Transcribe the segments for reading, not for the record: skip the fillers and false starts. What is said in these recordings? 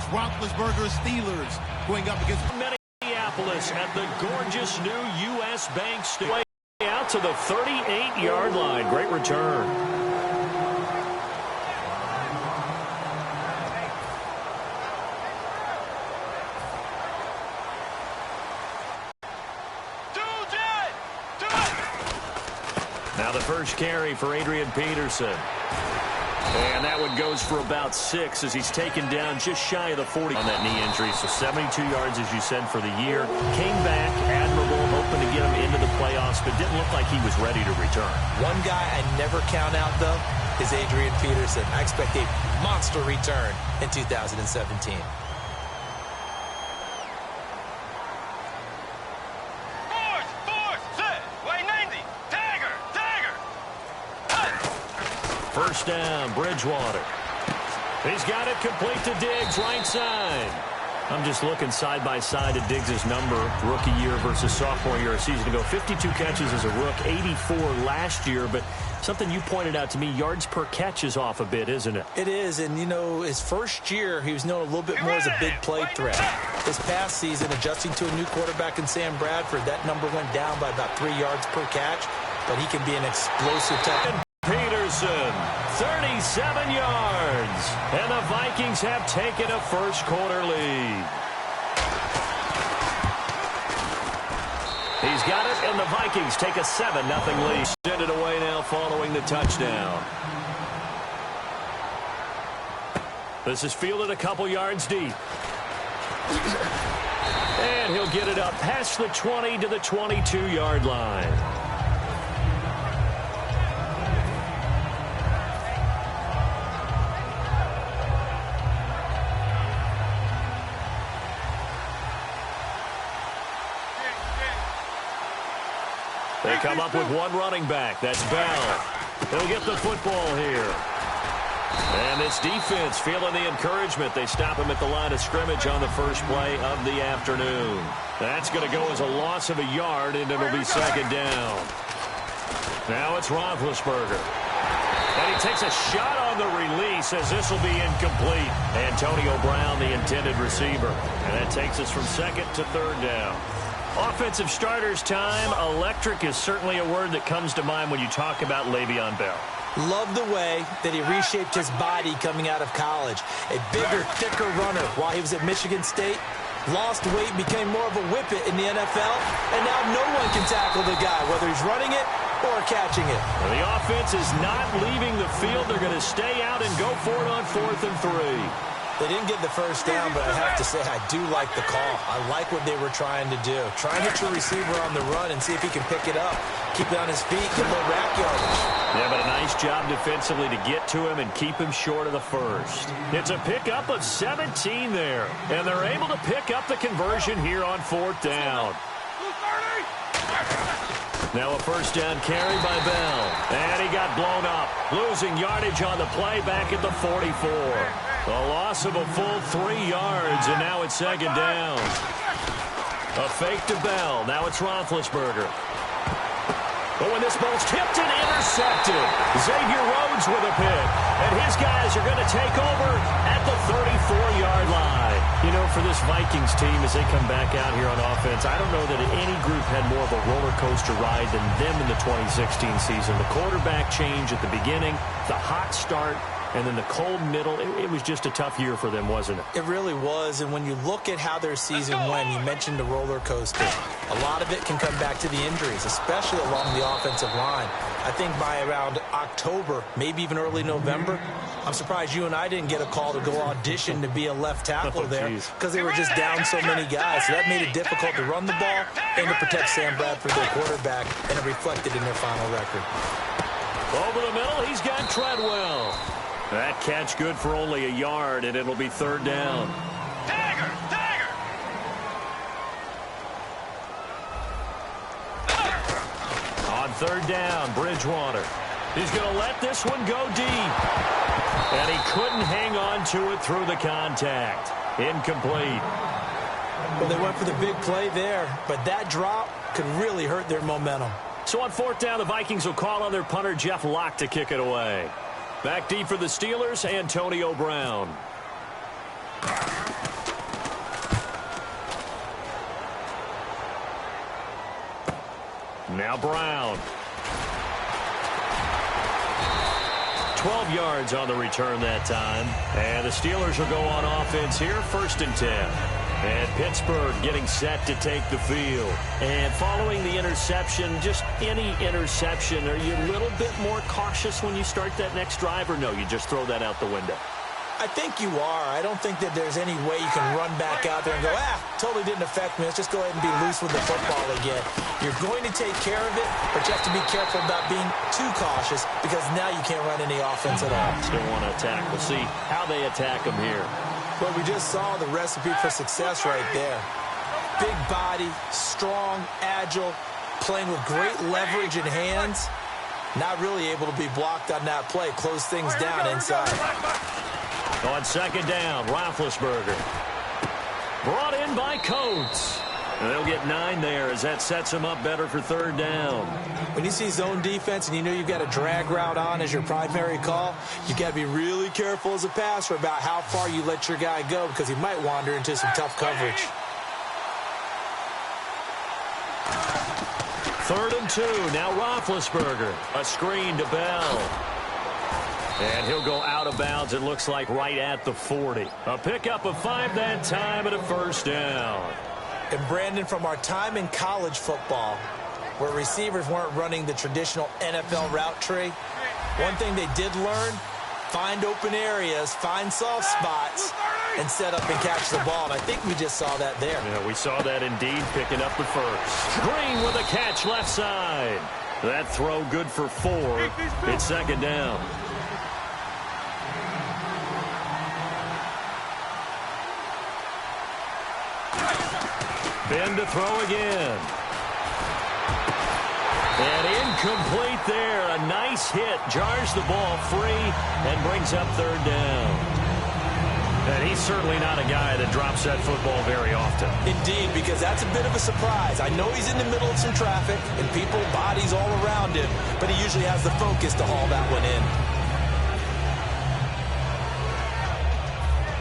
It's Roethlisberger's Steelers going up against Minneapolis at the gorgeous new U.S. Bank Stadium. Out to the 38-yard line. Great return. Now the first carry for Adrian Peterson. And that one goes for about 6 as he's taken down just shy of the 40 on that knee injury. So 72 yards, as you said, for the year. Came back, admirable, hoping to get him into the playoffs, but didn't look like he was ready to return. One guy I never count out, though, is Adrian Peterson. I expect a monster return in 2017. First down, Bridgewater. He's got it complete to Diggs, right side. I'm just looking side by side at Diggs' number, rookie year versus sophomore year a season ago. 52 catches as a rook, 84 last year, but something you pointed out to me, yards per catch is off a bit, isn't it? It is, and you know, his first year, he was known a little bit more as a big play threat. This past season, adjusting to a new quarterback in Sam Bradford, that number went down by about 3 yards per catch, but he can be an explosive type. Peterson, 37 yards, and the Vikings have taken a first-quarter lead. He's got it, and the Vikings take a 7-0 lead. Send it away now following the touchdown. This is fielded a couple yards deep. And he'll get it up past the 20 to the 22-yard line. They come up with one running back. That's Bell. He'll get the football here. And this defense feeling the encouragement. They stop him at the line of scrimmage on the first play of the afternoon. That's going to go as a loss of a yard, and it'll be second down. Now it's Roethlisberger. And he takes a shot on the release as this will be incomplete. Antonio Brown, the intended receiver. And that takes us from second to third down. Offensive starters time. Electric is certainly a word that comes to mind when you talk about Le'Veon Bell. Love the way that he reshaped his body coming out of college. A bigger, thicker runner while he was at Michigan State. Lost weight, became more of a whippet in the NFL. And now no one can tackle the guy, whether he's running it or catching it. Well, the offense is not leaving the field. They're going to stay out and go for it on 4th and 3. They didn't get the first down, but I have to say I do like the call. I like what they were trying to do. Try and hit your receiver on the run and see if he can pick it up. Keep it on his feet, get a little rack yardage. Yeah, but a nice job defensively to get to him and keep him short of the first. It's a pickup of 17 there, and they're able to pick up the conversion here on 4th down. Now a first down carry by Bell, and he got blown up, losing yardage on the play back at the 44. A loss of a full 3 yards, and now it's second down. A fake to Bell. Now it's Roethlisberger. But when this ball's tipped and intercepted, Xavier Rhodes with a pick. And his guys are going to take over at the 34-yard line. You know, for this Vikings team, as they come back out here on offense, I don't know that any group had more of a roller coaster ride than them in the 2016 season. The quarterback change at the beginning, the hot start, and then the cold middle. It was just a tough year for them, wasn't it? It really was, and when you look at how their season went, you mentioned the roller coaster. A lot of it can come back to the injuries, especially along the offensive line. I think by around October, maybe even early November, I'm surprised you and I didn't get a call to go audition to be a left tackle there because they were just down so many guys. So that made it difficult to run the ball and to protect Sam Bradford, their quarterback, and it reflected in their final record. Over the middle, he's got Treadwell. That catch good for only a yard, and it'll be third down. Dagger! Dagger! On third down, Bridgewater. He's going to let this one go deep. And he couldn't hang on to it through the contact. Incomplete. Well, they went for the big play there, but that drop could really hurt their momentum. So on fourth down, the Vikings will call on their punter, Jeff Locke, to kick it away. Back deep for the Steelers, Antonio Brown. Now Brown. 12 yards on the return that time. And the Steelers will go on offense here, 1st and 10. And Pittsburgh getting set to take the field. And following the interception, just any interception, are you a little bit more cautious when you start that next drive, or no, you just throw that out the window? I think you are. I don't think that there's any way you can run back out there and go, totally didn't affect me. Let's just go ahead and be loose with the football again. You're going to take care of it, but you have to be careful about being too cautious because now you can't run any offense at all. Still want to attack. We'll see how they attack them here. Well, we just saw the recipe for success right there. Big body, strong, agile, playing with great leverage in hands. Not really able to be blocked on that play. Close things down inside. On 2nd down, Roethlisberger. Brought in by Coates. And they'll get 9 there as that sets them up better for 3rd down. When you see zone defense and you know you've got a drag route on as your primary call, you got to be really careful as a passer about how far you let your guy go because he might wander into some tough coverage. 3rd and 2. Now Roethlisberger. A screen to Bell. And he'll go out of bounds, it looks like, right at the 40. A pickup of 5 that time and a 1st down. And, Brandon, from our time in college football, where receivers weren't running the traditional NFL route tree, one thing they did learn, find open areas, find soft spots, and set up and catch the ball. And I think we just saw that there. Yeah, we saw that indeed, picking up the 1st. Green with a catch left side. That throw good for 4. It's 2nd down. Ben to throw again. And incomplete there. A nice hit. Jars the ball free and brings up 3rd down. And he's certainly not a guy that drops that football very often. Indeed, because that's a bit of a surprise. I know he's in the middle of some traffic and people, bodies all around him, but he usually has the focus to haul that one in.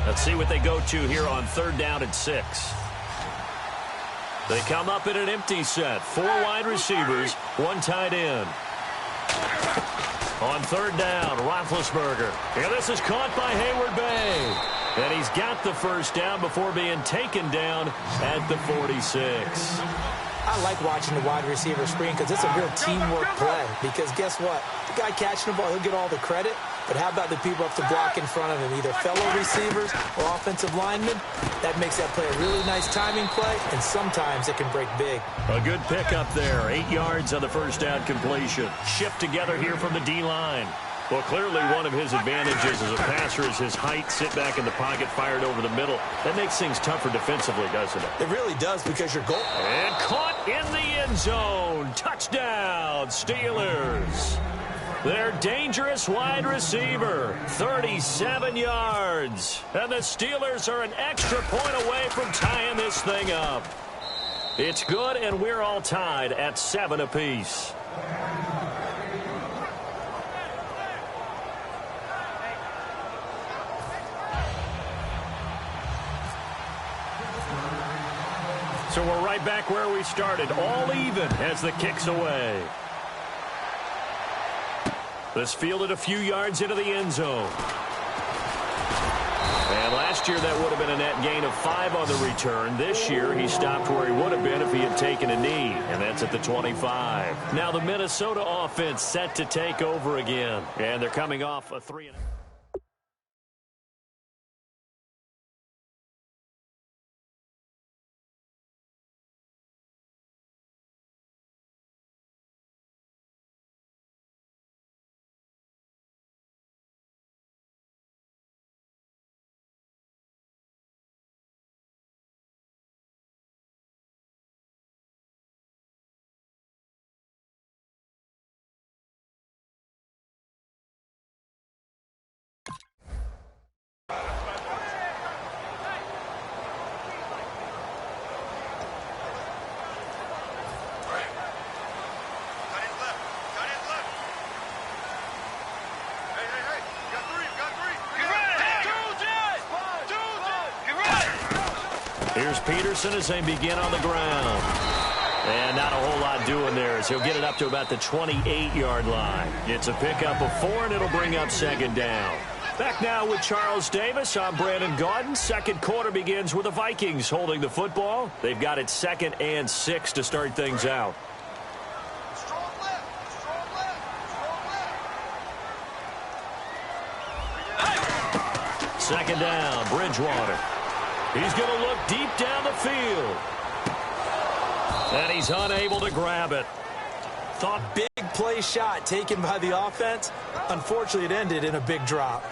Let's see what they go to here on 3rd down and 6. They come up in an empty set. 4 wide receivers, 1 tight end. On 3rd down, Roethlisberger. And this is caught by Hayward-Bay. And he's got the 1st down before being taken down at the 46. I like watching the wide receiver screen because it's a real teamwork play. Because guess what? The guy catching the ball, he'll get all the credit. But how about the people up to block in front of him, either fellow receivers or offensive linemen? That makes that play a really nice timing play, and sometimes it can break big. A good pickup there. 8 yards on the 1st down completion. Shift together here from the D-line. Well, clearly one of his advantages as a passer is his height, sit back in the pocket, fired over the middle. That makes things tougher defensively, doesn't it? It really does because your goal... And caught in the end zone. Touchdown, Steelers. Their dangerous wide receiver, 37 yards. And the Steelers are an extra point away from tying this thing up. It's good, and we're all tied at 7 apiece. So we're right back where we started, all even as the kick's away. This fielded a few yards into the end zone. And last year that would have been a net gain of 5 on the return. This year he stopped where he would have been if he had taken a knee, and that's at the 25. Now the Minnesota offense set to take over again, and they're coming off a 3-0. Here's Peterson as they begin on the ground. And not a whole lot doing there as he'll get it up to about the 28-yard line. It's a pickup of 4, and it'll bring up second down. Back now with Charles Davis. I'm Brandon Gaudin. Second quarter begins with the Vikings holding the football. They've got it 2nd and 6 to start things out. Second down, Bridgewater. He's going to look deep down the field. And he's unable to grab it. Thought big play shot taken by the offense. Unfortunately, it ended in a big drop.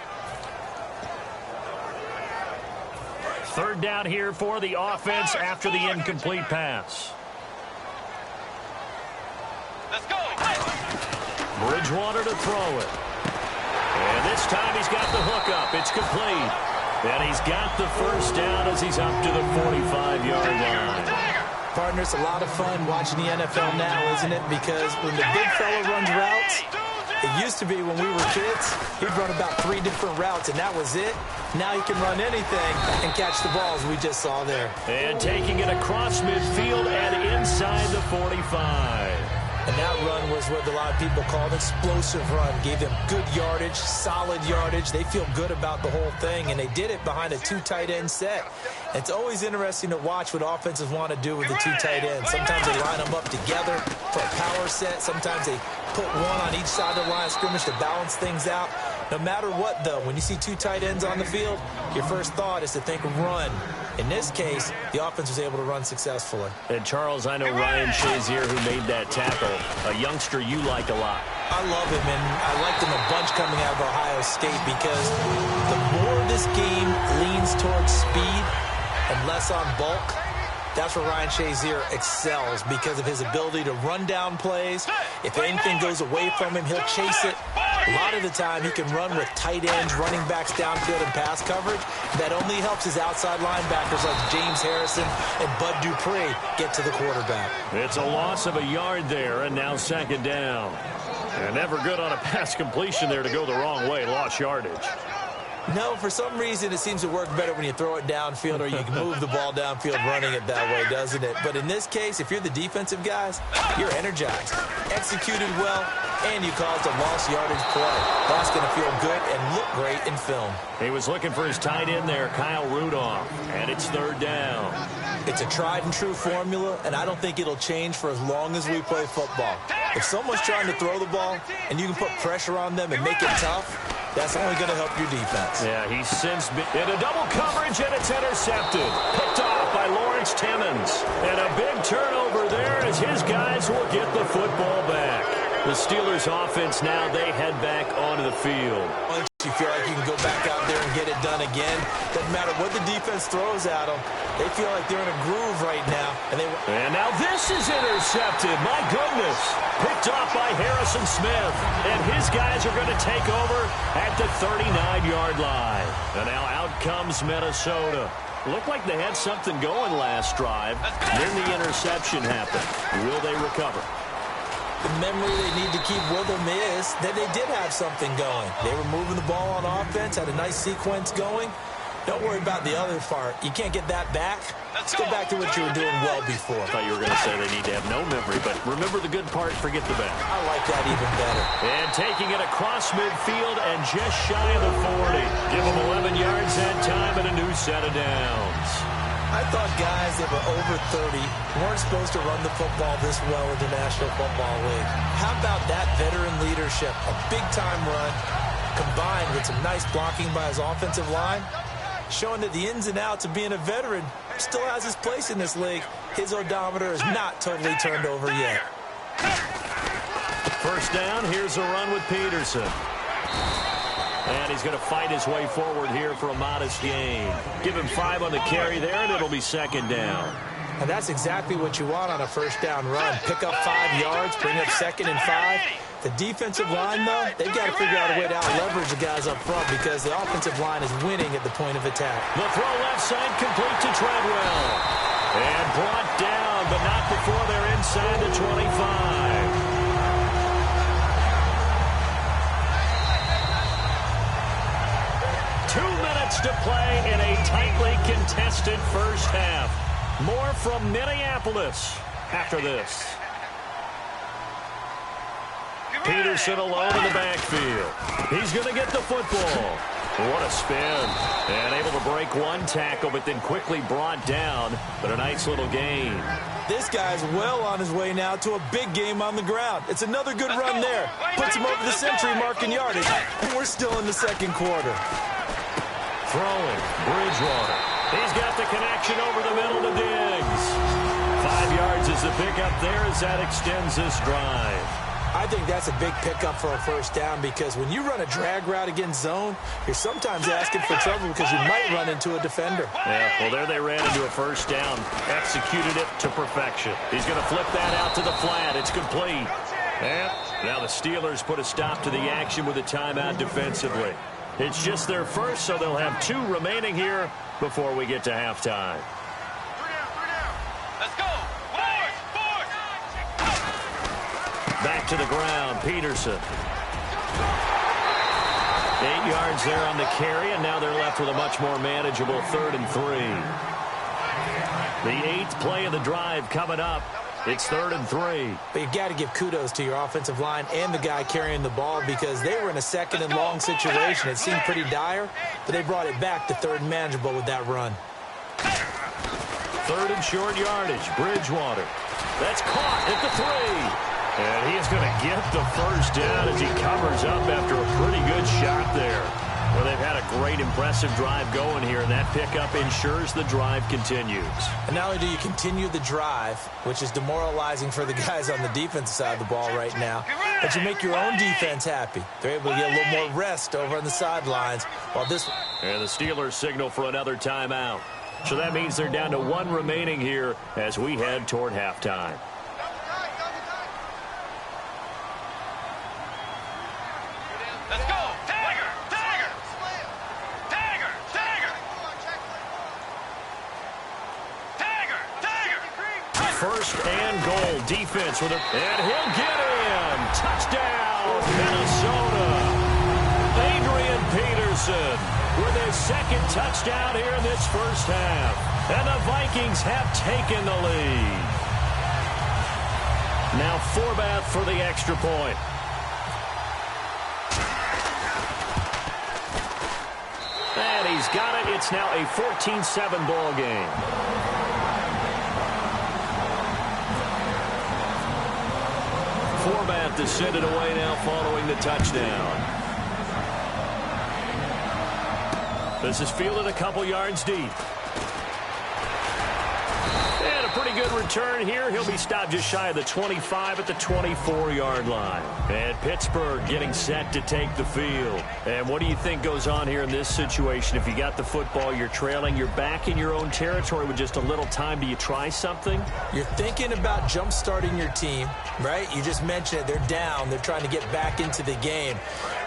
Third down here for the offense after the incomplete pass. Let's go. Bridgewater to throw it. And this time he's got the hook up. It's complete. And he's got the first down as he's up to the 45-yard line. Partner, it's a lot of fun watching the NFL now, isn't it? Because when the big fella runs routes, it used to be when we were kids, he'd run about 3 different routes, and that was it. Now he can run anything and catch the balls we just saw there. And taking it across midfield and inside the 45. And that run was what a lot of people call an explosive run. Gave them good yardage, solid yardage. They feel good about the whole thing, and they did it behind a 2 tight end set. It's always interesting to watch what offenses want to do with the 2 tight ends. Sometimes they line them up together for a power set. Sometimes they put one on each side of the line of scrimmage to balance things out. No matter what, though, when you see 2 tight ends on the field, your first thought is to think run. In this case, the offense was able to run successfully. And, Charles, I know Ryan Shazier, who made that tackle, a youngster you like a lot. I love him, and I liked him a bunch coming out of Ohio State because the more this game leans towards speed and less on bulk, that's where Ryan Shazier excels because of his ability to run down plays. If anything goes away from him, he'll chase it. A lot of the time, he can run with tight ends, running backs downfield, and pass coverage. That only helps his outside linebackers like James Harrison and Bud Dupree get to the quarterback. It's a loss of a yard there, and now second down. And never good on a pass completion there to go the wrong way. Lost yardage. No, for some reason, it seems to work better when you throw it downfield or you can move the ball downfield running it that way, doesn't it? But in this case, if you're the defensive guys, you're energized, executed well, and you caused a lost yardage play. That's going to feel good and look great in film. He was looking for his tight end there, Kyle Rudolph, and it's third down. It's a tried-and-true formula, and I don't think it'll change for as long as we play football. If someone's trying to throw the ball and you can put pressure on them and make it tough, that's only going to help your defense. Yeah, he's since been in a double coverage, and it's intercepted. Picked off by Lawrence Timmons. And a big turnover there as his guys will get the football back. The Steelers' offense now, they head back onto the field. You feel like you can go back out there and get it done again. Doesn't matter what the defense throws at them. They feel like they're in a groove right now. And now this is intercepted. My goodness. Picked off by Harrison Smith. And his guys are going to take over at the 39-yard line. And now out comes Minnesota. Looked like they had something going last drive. Then the interception happened. Will they recover? The memory they need to keep with them is that they did have something going. They were moving the ball on offense, had a nice sequence going. Don't worry about the other part. You can't get that back. Let's go back to what you were doing well before. I thought you were going to say they need to have no memory, but remember the good part, forget the bad. I like that even better. And taking it across midfield and just shy of the 40. Give them 11 yards that time and a new set of downs. I thought guys that were over 30 weren't supposed to run the football this well in the National Football League. How about that veteran leadership? A big-time run combined with some nice blocking by his offensive line, showing that the ins and outs of being a veteran still has his place in this league. His odometer is not totally turned over yet. First down, here's a run with Peterson. And he's going to fight his way forward here for a modest gain. Give him 5 on the carry there, and it'll be second down. And that's exactly what you want on a first down run. Pick up 5 yards, bring up second and 5. The defensive line, though, they've got to figure out a way to out-leverage the guys up front because the offensive line is winning at the point of attack. The throw left side complete to Treadwell. And brought down, but not before they're inside the 25. To play in a tightly contested first half. More from Minneapolis. after this. Peterson alone in the backfield. He's going to get the football. What a spin. And able to break one tackle, but then quickly brought down. But a nice little gain. This guy's well on his way now to a big game on the ground. It's another good run there. Puts him over the century mark in yardage. And we're still in the second quarter. Throwing. Bridgewater. He's got the connection over the middle to Diggs. 5 yards is the pickup there as that extends this drive. I think that's a big pickup for a first down because when you run a drag route against zone, you're sometimes asking for trouble because you might run into a defender. Yeah, well, there they ran into a first down. Executed it to perfection. He's going to flip that out to the flat. It's complete. And now the Steelers put a stop to the action with a timeout defensively. It's just their first, so they'll have 2 remaining here before we get to halftime. Let's go. Back to the ground, Peterson. 8 yards there on the carry, and now they're left with a much more manageable 3rd and 3. The 8th play of the drive coming up. It's 3rd and 3. But you've got to give kudos to your offensive line and the guy carrying the ball because they were in a 2nd and long situation. It seemed pretty dire, but they brought it back to 3rd and manageable with that run. 3rd and short yardage, Bridgewater. That's caught at the 3. And he is going to get the first down as he covers up after a pretty good shot there. Well, they've had a great, impressive drive going here, and that pickup ensures the drive continues. And not only do you continue the drive, which is demoralizing for the guys on the defensive side of the ball right now, but you make your own defense happy. They're able to get a little more rest over on the sidelines. While this... And the Steelers signal for another timeout. So that means they're down to 1 remaining here as we head toward halftime. Let's go. Tiger. Tiger. Tiger. Tiger. Tiger. Tiger. First and goal, defense with it. And he'll get in. Touchdown, Minnesota. Adrian Peterson with his 2nd touchdown here in this first half. And the Vikings have taken the lead. Now Forbath for the extra point. And he's got it. It's now a 14-7 ball game. Forbath to send it away now following the touchdown. This is fielded a couple yards deep. And a pretty good return here. He'll be stopped just shy of the 25 at the 24-yard line. And Pittsburgh getting set to take the field. And what do you think goes on here in this situation? If you got the football, you're trailing, you're back in your own territory with just a little time. Do you try something? You're thinking about jump-starting your team, right? You just mentioned it. They're down. They're trying to get back into the game.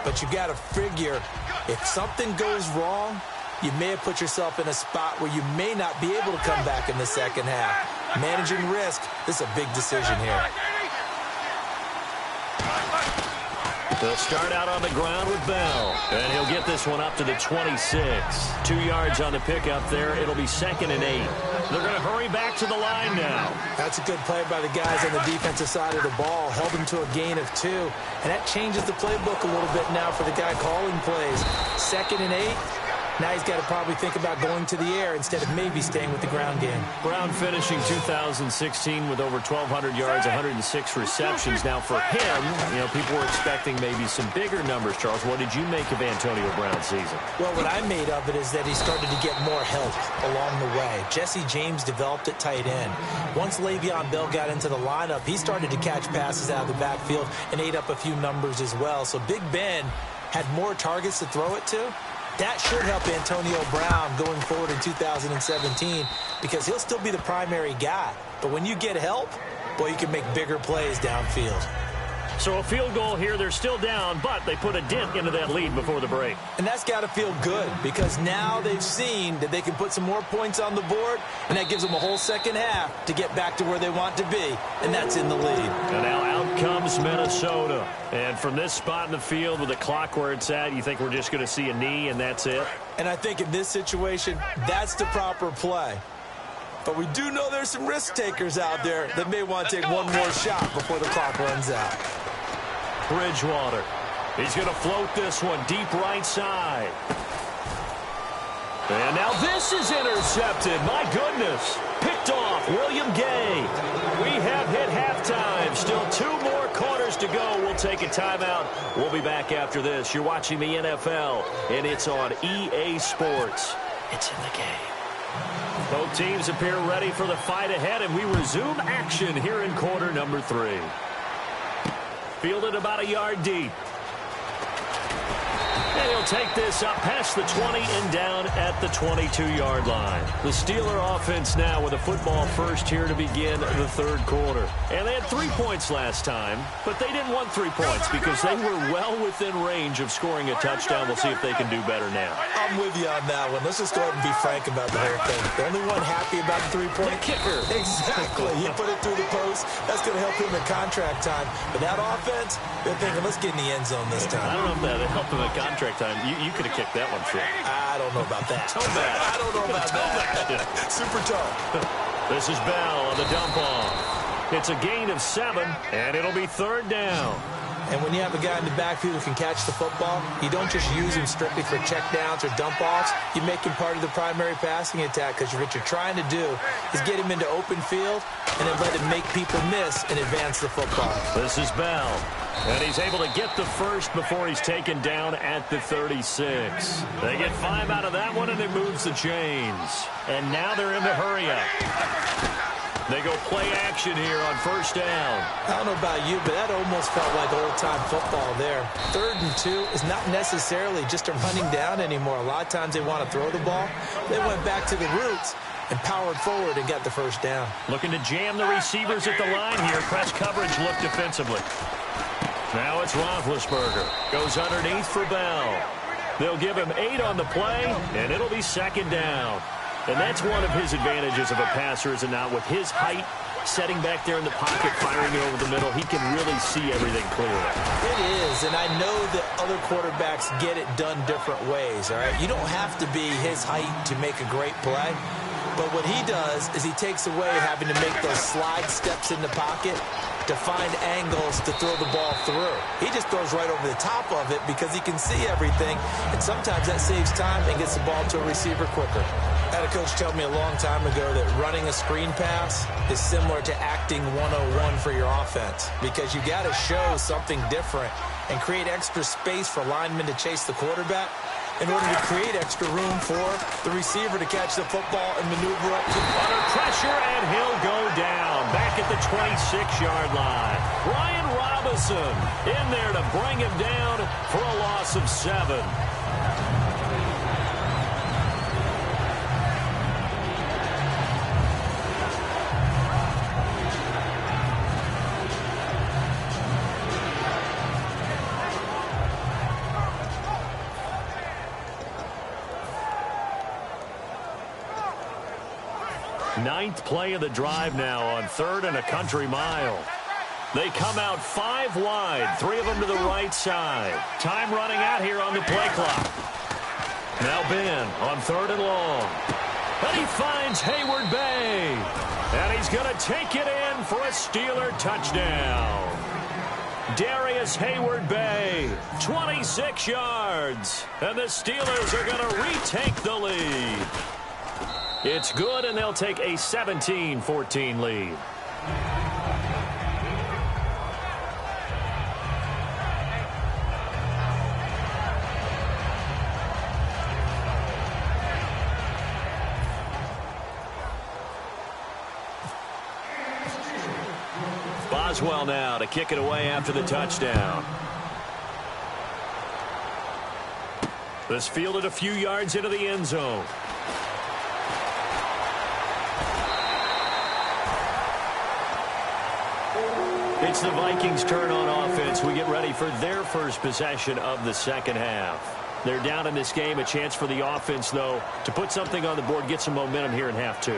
But you got to figure if something goes wrong, you may have put yourself in a spot where you may not be able to come back in the second half. Managing risk, this is a big decision here. They'll start out on the ground with Bell. And he'll get this one up to the 26. 2 yards on the pickup there. It'll be 2nd and 8. They're going to hurry back to the line now. That's a good play by the guys on the defensive side of the ball. Held them to a gain of 2. And that changes the playbook a little bit now for the guy calling plays. 2nd and 8. Now he's got to probably think about going to the air instead of maybe staying with the ground game. Brown finishing 2016 with over 1,200 yards, 106 receptions. Now for him, people were expecting maybe some bigger numbers, Charles. What did you make of Antonio Brown's season? Well, what I made of it is that he started to get more help along the way. Jesse James developed at tight end. Once Le'Veon Bell got into the lineup, he started to catch passes out of the backfield and ate up a few numbers as well. So Big Ben had more targets to throw it to. That should help Antonio Brown going forward in 2017 because he'll still be the primary guy. But when you get help, boy, you can make bigger plays downfield. So a field goal here. They're still down, but they put a dent into that lead before the break. And that's got to feel good because now they've seen that they can put some more points on the board, and that gives them a whole second half to get back to where they want to be, and that's in the lead. And now out comes Minnesota. And from this spot in the field with the clock where it's at, you think we're just going to see a knee and that's it? And I think in this situation, that's the proper play. But we do know there's some risk takers out there that may want to take one more shot before the clock runs out. Bridgewater. He's going to float this one deep right side. And now this is intercepted. My goodness. Picked off William Gay. We have hit halftime. Still 2 more quarters to go. We'll take a timeout. We'll be back after this. You're watching the NFL, and it's on EA Sports. It's in the game. Both teams appear ready for the fight ahead, and we resume action here in quarter number 3. Fielded about a yard deep. And he'll take this up past the 20 and down at the 22-yard line. The Steeler offense now with a football first here to begin the third quarter. And they had 3 points last time, but they didn't want 3 points because they were well within range of scoring a touchdown. We'll see if they can do better now. I'm with you on that one. Let's just go ahead and be frank about the whole thing. The only one happy about the 3-point kicker. Exactly. He put it through the post. That's going to help him in contract time. But that offense, they're thinking, let's get in the end zone this time. I don't know if that helped him in contract time. You could have kicked that one through. I don't know about that. Toe bad. I don't know about that. Super toe. This is Bell on the dump off. It's a gain of 7, and it'll be 3rd down. And when you have a guy in the backfield who can catch the football, you don't just use him strictly for checkdowns or dump-offs. You make him part of the primary passing attack because what you're trying to do is get him into open field and then let him make people miss and advance the football. This is Bell. And he's able to get the first before he's taken down at the 36. They get 5 out of that one, and it moves the chains. And now they're in the hurry-up. They go play action here on 1st down. I don't know about you, but that almost felt like old-time football there. 3rd and 2 is not necessarily just a running down anymore. A lot of times they want to throw the ball. They went back to the roots and powered forward and got the 1st down. Looking to jam the receivers at the line here. Press coverage look defensively. Now it's Roethlisberger. Goes underneath for Bell. They'll give him 8 on the play, and it'll be 2nd down. And that's one of his advantages of a passer, is it not? With his height, setting back there in the pocket, firing it over the middle, he can really see everything clearly. It is, and I know that other quarterbacks get it done different ways, all right? You don't have to be his height to make a great play. But what he does is he takes away having to make those slide steps in the pocket to find angles to throw the ball through. He just throws right over the top of it because he can see everything, and sometimes that saves time and gets the ball to a receiver quicker. I had a coach tell me a long time ago that running a screen pass is similar to acting 101 for your offense because you got to show something different and create extra space for linemen to chase the quarterback in order to create extra room for the receiver to catch the football and maneuver up. Under pressure, and he'll go down back at the 26-yard line. Brian Robinson in there to bring him down for a loss of 7. Ninth play of the drive now on 3rd and a country mile. They come out 5 wide, 3 of them to the right side. Time running out here on the play clock. Now Ben on 3rd and long. And he finds Hayward Bay. And he's going to take it in for a Steeler touchdown. Darius Hayward Bay, 26 yards. And the Steelers are going to retake the lead. It's good, and they'll take a 17-14 lead. Boswell now to kick it away after the touchdown. This fielded a few yards into the end zone. It's the Vikings' turn on offense. We get ready for their first possession of the second half. They're down in this game. A chance for the offense, though, to put something on the board, get some momentum here in half 2.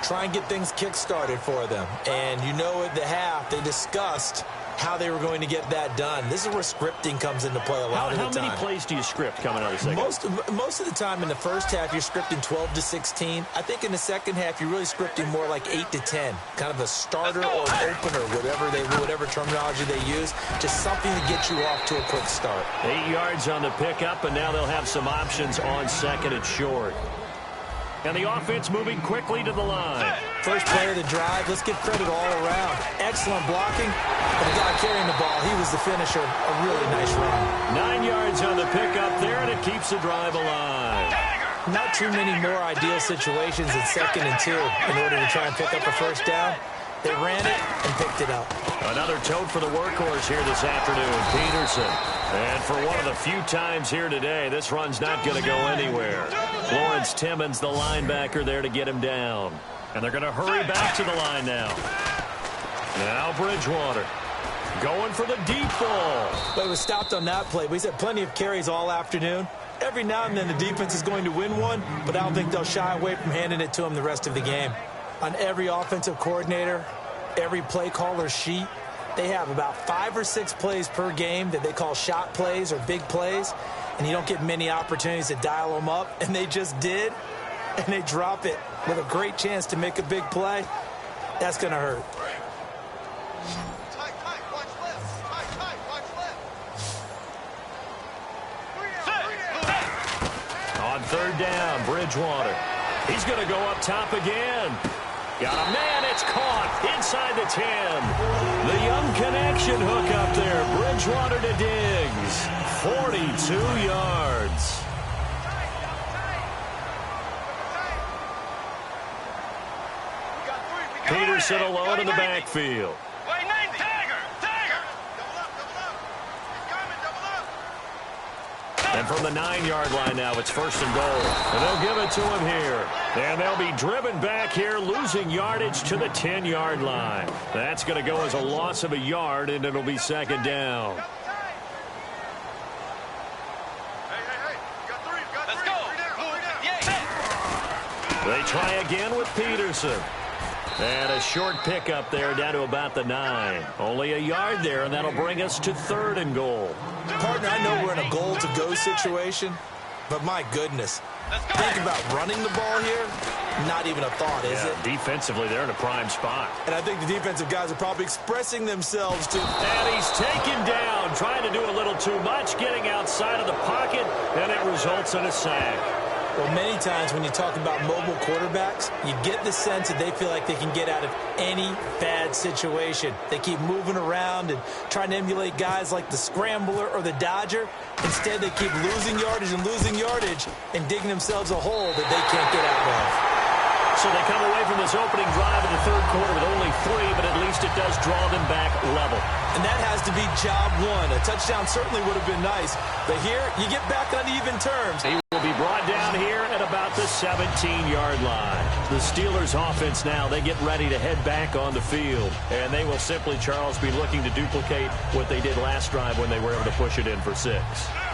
try and get things kick-started for them. And you know at the half, they discussed how they were going to get that done. This is where scripting comes into play a lot of the time. How many plays do you script coming out of the second? Most of the time in the first half, you're scripting 12 to 16. I think in the second half, you're really scripting more like 8 to 10. Kind of a starter or an opener, whatever terminology they use. Just something to get you off to a quick start. 8 yards on the pickup, and now they'll have some options on second and short. And the offense moving quickly to the line. First play of the drive. Let's give credit all around. Excellent blocking. But the guy carrying the ball, he was the finisher. A really nice run. 9 yards on the pickup there, and it keeps the drive alive. Not too many more ideal situations in second and 2 in order to try and pick up a first down. They ran it and picked it up. Another tote for the workhorse here this afternoon, Peterson. And for one of the few times here today, this run's not going to go anywhere. Lawrence Timmons, the linebacker, there to get him down. And they're going to hurry back to the line now. Now Bridgewater going for the deep ball. But it was stopped on that play. We've had plenty of carries all afternoon. Every now and then the defense is going to win one, but I don't think they'll shy away from handing it to him the rest of the game. On every offensive coordinator, every play caller's sheet, they have about 5 or 6 plays per game that they call shot plays or big plays, and you don't get many opportunities to dial them up, and they just did, and they drop it with a great chance to make a big play. That's going to hurt. On third down, Bridgewater. He's going to go up top again. Got a man, it's caught inside the 10. The young connection hook up there. Bridgewater to Diggs. 42 yards. Peterson alone in the backfield. And from the 9-yard line now, it's first and goal. And they'll give it to him here. And they'll be driven back here, losing yardage to the 10-yard line. That's going to go as a loss of a yard, and it'll be second down. They try again with Peterson. And a short pickup there down to about the 9. Only a yard there, and that'll bring us to third and goal. Partner, I know we're in a goal-to-go situation, but my goodness. Think about running the ball here. Not even a thought, is it? Defensively, they're in a prime spot. And I think the defensive guys are probably expressing themselves to... And he's taken down, trying to do a little too much, getting outside of the pocket, and it results in a sack. Well, many times when you talk about mobile quarterbacks, you get the sense that they feel like they can get out of any bad situation. They keep moving around and trying to emulate guys like the Scrambler or the Dodger. Instead, they keep losing yardage and digging themselves a hole that they can't get out of. So they come away from this opening drive in the third quarter with only 3, but at least it does draw them back level. And that has to be job one. A touchdown certainly would have been nice, but here you get back on even terms. He will be brought down here at about the 17-yard line. The Steelers offense now, they get ready to head back on the field, and they will simply, Charles, be looking to duplicate what they did last drive when they were able to push it in for 6.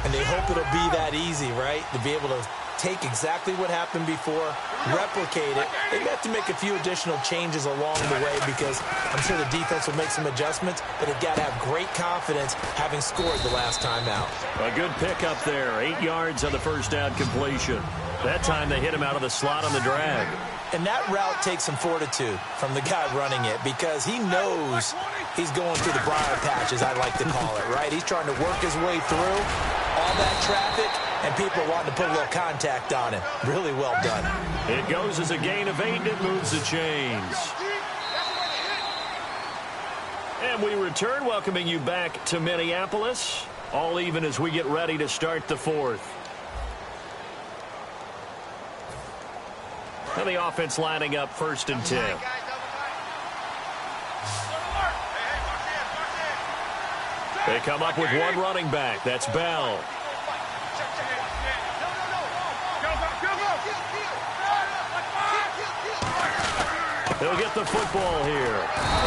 And they hope it'll be that easy, right? To be able to take exactly what happened before, replicate it. They have to make a few additional changes along the way because I'm sure the defense will make some adjustments, but they've got to have great confidence having scored the last time out. A good pickup there, 8 yards on the first down completion. That time they hit him out of the slot on the drag. And that route takes some fortitude from the guy running it because he knows he's going through the briar patch, as I like to call it, right? He's trying to work his way through all that traffic, and people are wanting to put a little contact on him. Really well done. It goes as a gain of 8, and it moves the chains. And we return, welcoming you back to Minneapolis. All even as we get ready to start the fourth. And the offense lining up first and 10. They come up with one running back. That's Bell. He'll get the football here.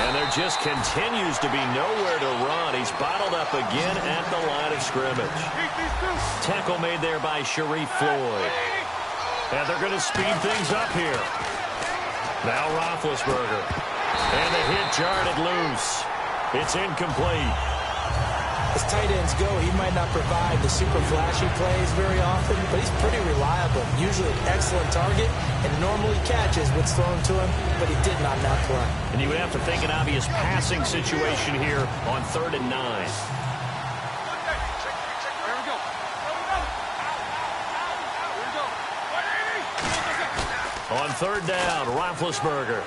And there just continues to be nowhere to run. He's bottled up again at the line of scrimmage. Tackle made there by Sharif Floyd. And they're going to speed things up here. Now Roethlisberger. And the hit jarred it loose. It's incomplete. As tight ends go, he might not provide the super flashy plays very often, but he's pretty reliable. Usually an excellent target and normally catches what's thrown to him, but he did not that play. And you would have to think an obvious passing situation here on 3rd and 9. On 3rd down, Roethlisberger.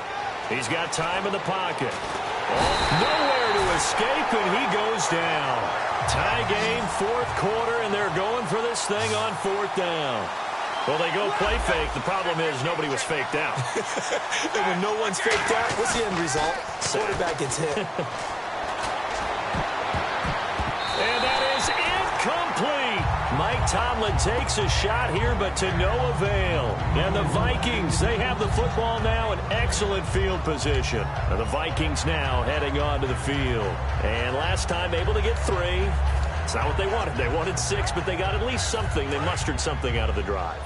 He's got time in the pocket. Oh, nowhere to escape, and he goes down. Tie game, 4th quarter, and they're going for this thing on 4th down. Well, they go play fake. The problem is nobody was faked out. And when no one's faked out, what's the end result? Quarterback gets hit. And that is incomplete. Mike Tomlin takes a shot here, but to no avail. And the Vikings, they have the football now in excellent field position. And the Vikings now heading onto the field. And last time able to get 3. It's not what they wanted. They wanted 6, but they got at least something. They mustered something out of the drive.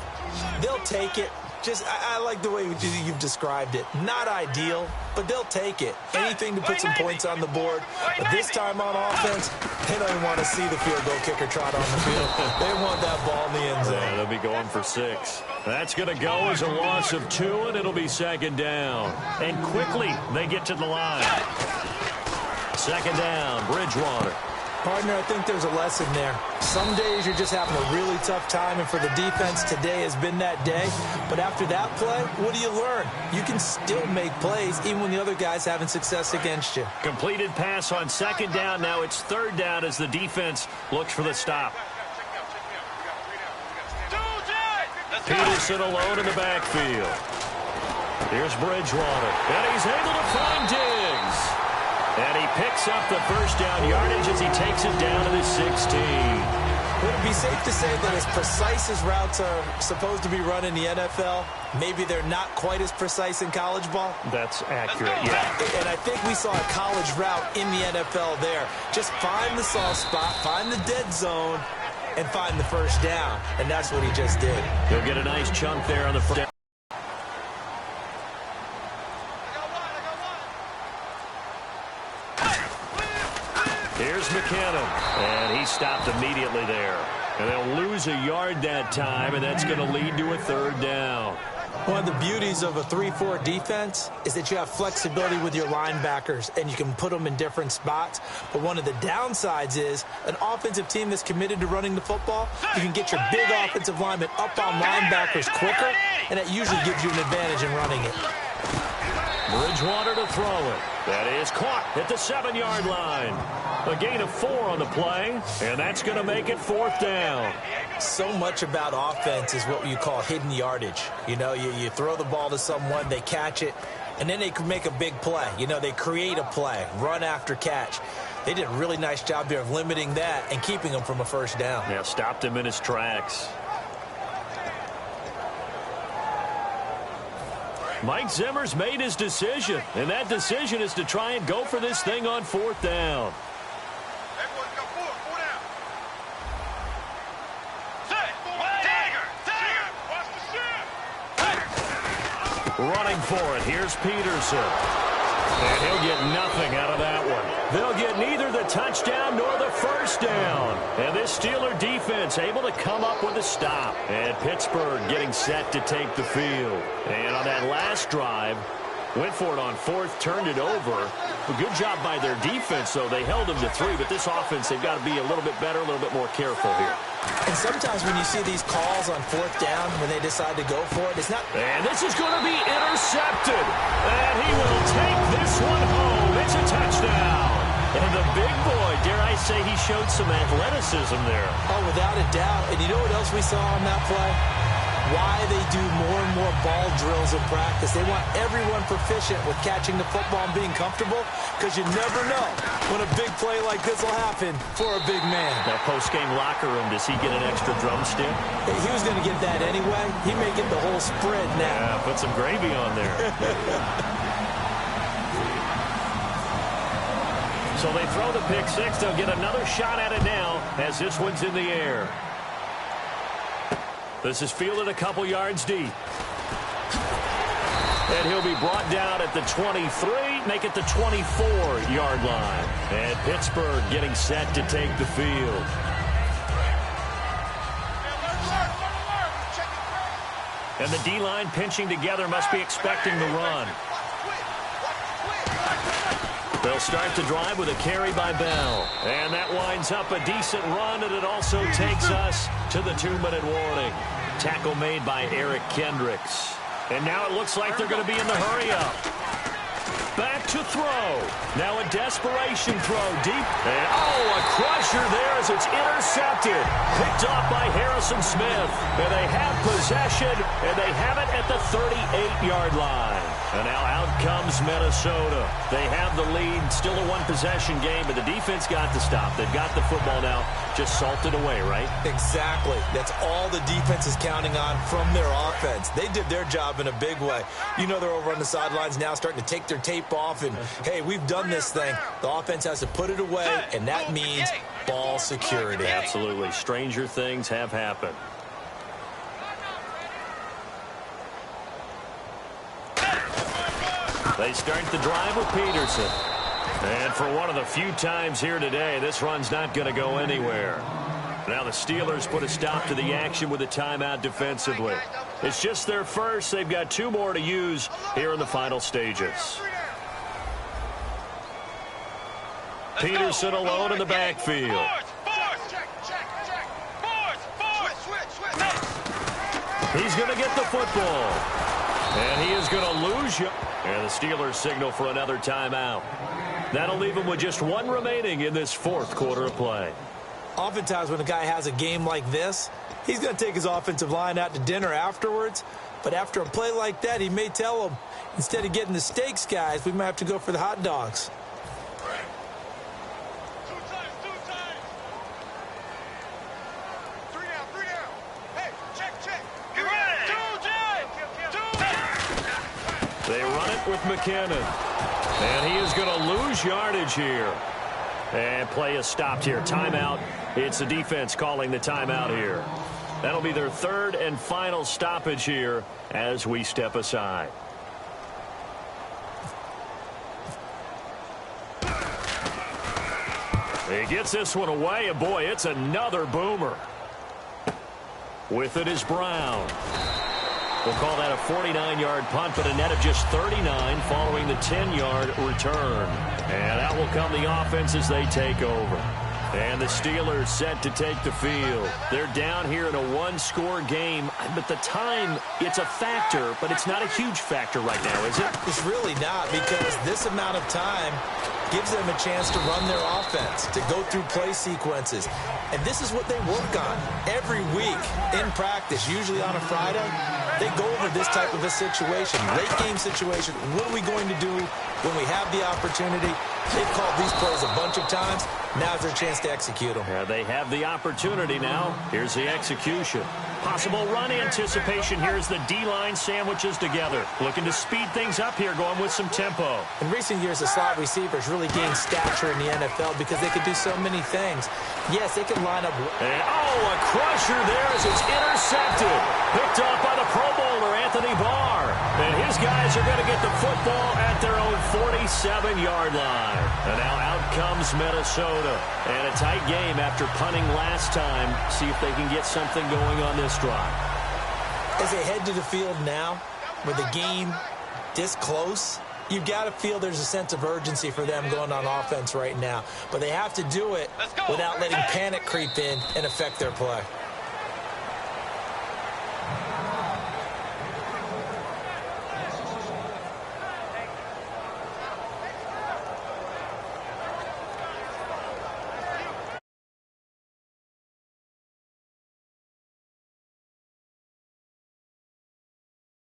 They'll take it. I like the way you've described it. Not ideal, but they'll take it. Anything to put some points on the board. But this time on offense, they don't even want to see the field goal kicker trot on the field. They want that ball in the end zone. Yeah, they'll be going for 6. That's going to go as a loss of 2, and it'll be 2nd down. And quickly, they get to the line. 2nd down, Bridgewater. Partner, I think there's a lesson there. Some days you're just having a really tough time, and for the defense, today has been that day. But after that play, what do you learn? You can still make plays even when the other guy's having success against you. Completed pass on 2nd down. Now it's 3rd down as the defense looks for the stop. Peterson alone in the backfield. Here's Bridgewater, and he's able to find Diggs. And he picks up the 1st down yardage as he takes it down to the 16. Would it be safe to say that as precise as routes are supposed to be run in the NFL, maybe they're not quite as precise in college ball? That's accurate, yeah. And I think we saw a college route in the NFL there. Just find the soft spot, find the dead zone, and find the 1st down. And that's what he just did. He'll get a nice chunk there on the 1st down. Here's McKinnon, and he stopped immediately there. And they'll lose a yard that time, and that's going to lead to a 3rd down. One of the beauties of a 3-4 defense is that you have flexibility with your linebackers, and you can put them in different spots. But one of the downsides is an offensive team that's committed to running the football, you can get your big offensive linemen up on linebackers quicker, and that usually gives you an advantage in running it. Bridgewater to throw it. That is caught at the 7-yard line. A gain of 4 on the play, and that's going to make it 4th down. So much about offense is what you call hidden yardage. You know, you throw the ball to someone, they catch it, and then they can make a big play. You know, they create a play, run after catch. They did a really nice job there of limiting that and keeping him from a 1st down. Yeah, stopped him in his tracks. Mike Zimmer's made his decision, and that decision is to try and go for this thing on 4th down. Running for it, here's Peterson. And he'll get nothing out of that one. They'll get neither the touchdown nor the 1st down. And this Steeler defense able to come up with a stop. And Pittsburgh getting set to take the field. And on that last drive, went for it on 4th, turned it over. A good job by their defense, though. They held them to 3, but this offense, they've got to be a little bit better, a little bit more careful here. And sometimes when you see these calls on 4th down, when they decide to go for it, it's not... And this is going to be intercepted. And he will take this one home. It's a touchdown. And the big boy, dare I say, he showed some athleticism there. Oh, without a doubt. And you know what else we saw on that play? Why they do more and more ball drills in practice. They want everyone proficient with catching the football and being comfortable, because you never know when a big play like this will happen for a big man. That post-game locker room, does he get an extra drumstick? He was going to get that anyway. He may get the whole spread now. Yeah, put some gravy on there. So they throw the pick 6. They'll get another shot at it now as this one's in the air. This is fielded a couple yards deep. And he'll be brought down at the 23, make it the 24-yard line. And Pittsburgh getting set to take the field. And the D-line pinching together must be expecting the run. They'll start the drive with a carry by Bell. And that winds up a decent run, and it also takes us to the 2-minute warning. Tackle made by Eric Kendricks. And now it looks like they're going to be in the hurry-up. Back to throw. Now a desperation throw deep. And, a crusher there as it's intercepted. Picked off by Harrison Smith. And they have possession, and they have it at the 38-yard line. And now out comes Minnesota. They have the lead. Still a one-possession game, but the defense got to stop. They've got the football now. Just salted away, right? Exactly. That's all the defense is counting on from their offense. They did their job in a big way. You know they're over on the sidelines now starting to take their tape off, and, hey, we've done this thing. The offense has to put it away, and that means ball security. Absolutely. Stranger things have happened. They start the drive with Peterson. And for one of the few times here today, this run's not going to go anywhere. Now the Steelers put a stop to the action with a timeout defensively. It's just their first. They've got 2 more to use here in the final stages. Peterson alone in the backfield. He's going to get the football. And he is going to lose you. And the Steelers signal for another timeout. That'll leave him with just 1 remaining in this 4th quarter of play. Oftentimes when a guy has a game like this, he's going to take his offensive line out to dinner afterwards. But after a play like that, he may tell them, instead of getting the steaks, guys, we might have to go for the hot dogs. They run it with McKinnon. And he is going to lose yardage here. And play is stopped here. Timeout. It's the defense calling the timeout here. That'll be their 3rd and final stoppage here as we step aside. He gets this one away, and boy, it's another boomer. With it is Brown. We'll call that a 49-yard punt, but a net of just 39 following the 10-yard return. And out will come the offense as they take over. And the Steelers set to take the field. They're down here in a 1-score game, but the time, it's a factor, but it's not a huge factor right now, is it? It's really not, because this amount of time gives them a chance to run their offense, to go through play sequences. And this is what they work on every week in practice, usually on a Friday. They go over this type of a situation, late game situation. What are we going to do when we have the opportunity? They've called these plays a bunch of times. Now's their chance to execute them. Yeah, they have the opportunity now. Here's the execution. Possible run anticipation. Here's the D-line sandwiches together. Looking to speed things up here, going with some tempo. In recent years, the slot receivers really gained stature in the NFL because they could do so many things. Yes, they can line up. And, a crusher there as it's intercepted. Picked off by the Pro Bowler, Anthony Barr. And his guys are going to get the football at their own 47-yard line. And now out comes Minnesota. And a tight game after punting last time. See if they can get something going on this drive. As they head to the field now, with the game this close, you've got to feel there's a sense of urgency for them going on offense right now. But they have to do it without letting panic creep in and affect their play.